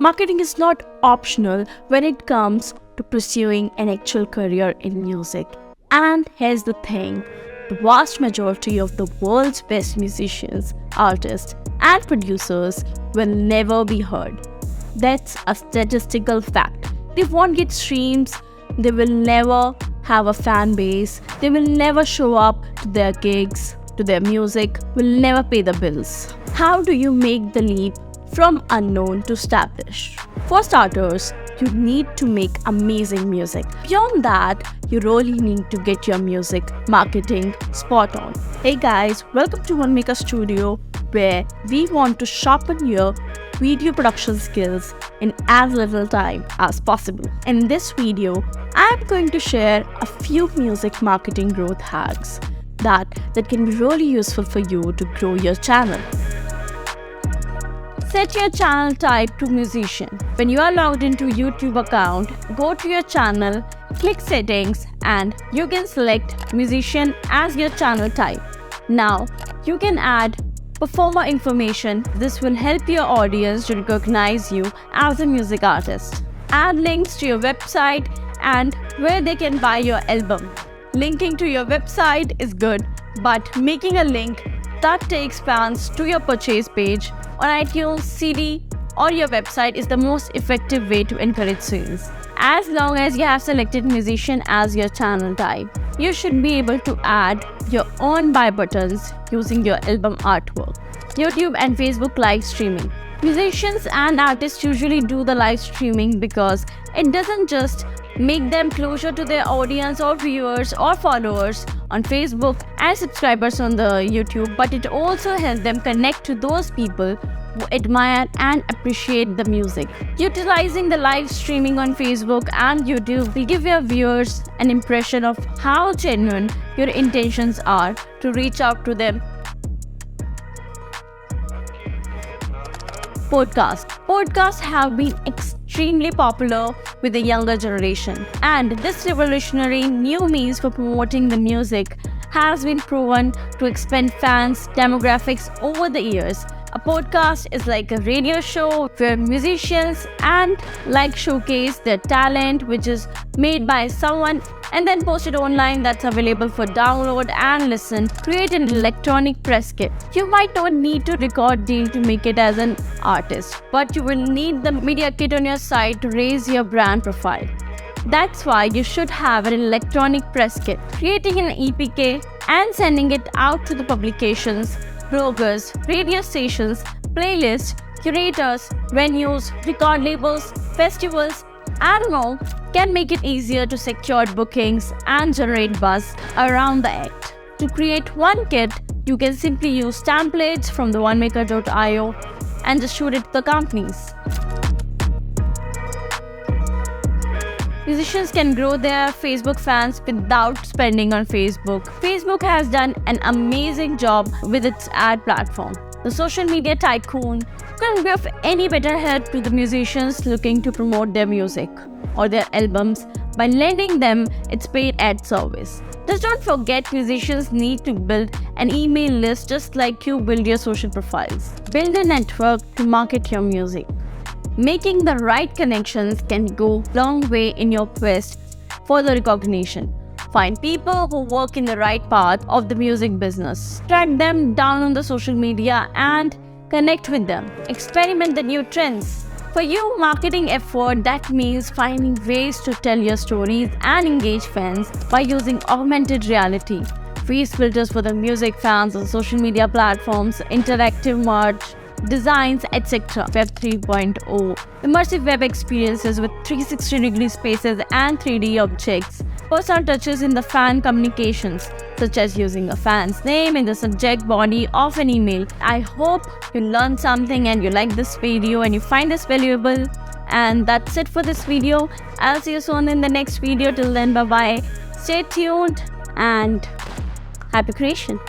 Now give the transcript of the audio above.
Marketing is not optional when it comes to pursuing an actual career in music. And here's the thing, the vast majority of the world's best musicians, artists, and producers will never be heard. That's a statistical fact. They won't get streams, they will never have a fan base, they will never show up to their gigs, to their music, will never pay the bills. How do you make the leap from unknown to established? For starters, you need to make amazing music. Beyond that, you really need to get your music marketing spot on. Hey guys, welcome to Onemaker Studio, where we want to sharpen your video production skills in as little time as possible. In this video, I am going to share a few music marketing growth hacks that can be really useful for you to grow your channel. Set your channel type to musician. When you are logged into YouTube account, go to your channel, click settings, and you can select musician as your channel type. Now, you can add performer information. This will help your audience to recognize you as a music artist. Add links to your website and where they can buy your album. Linking to your website is good, but making a link that takes fans to your purchase page on iTunes, CD, or your website is the most effective way to encourage sales. As long as you have selected musician as your channel type, you should be able to add your own buy buttons using your album artwork. YouTube and Facebook live streaming. Musicians and artists usually do the live streaming because it doesn't just make them closer to their audience or viewers or followers on Facebook and subscribers on the YouTube, but it also helps them connect to those people who admire and appreciate the music. Utilizing the live streaming on Facebook and YouTube will give your viewers an impression of how genuine your intentions are to reach out to them. Podcasts have been extremely popular with the younger generation, and this revolutionary new means for promoting the music has been proven to expand fans' demographics over the years. A podcast is like a radio show where musicians showcase their talent, which is made by someone and then posted online that's available for download and listen. Create an electronic press kit. You might not need to record deal to make it as an artist, but you will need the media kit on your site to raise your brand profile. That's why you should have an electronic press kit. Creating an EPK and sending it out to the publications, bloggers, radio stations, playlists, curators, venues, record labels, festivals, and more can make it easier to secure bookings and generate buzz around the act. To create one kit, you can simply use templates from the onemaker.io and just shoot it to the companies. Musicians can grow their Facebook fans without spending on Facebook. Facebook has done an amazing job with its ad platform. The social media tycoon couldn't be of any better help to the musicians looking to promote their music or their albums by lending them its paid ad service. Just don't forget, musicians need to build an email list just like you build your social profiles. Build a network to market your music. Making the right connections can go a long way in your quest for the recognition. Find people who work in the right path of the music business. Track them down on the social media and connect with them. Experiment the new trends. For your marketing effort, that means finding ways to tell your stories and engage fans by using augmented reality, face filters for the music fans on social media platforms, interactive merch, designs, etc. Web 3.0, immersive web experiences with 360-degree spaces and 3D objects, personal touches in the fan communications, such as using a fan's name in the subject body of an email. I hope you learned something and you like this video and you find this valuable. And that's it for this video. I'll see you soon in the next video. Till then, bye-bye. Stay tuned and happy creation.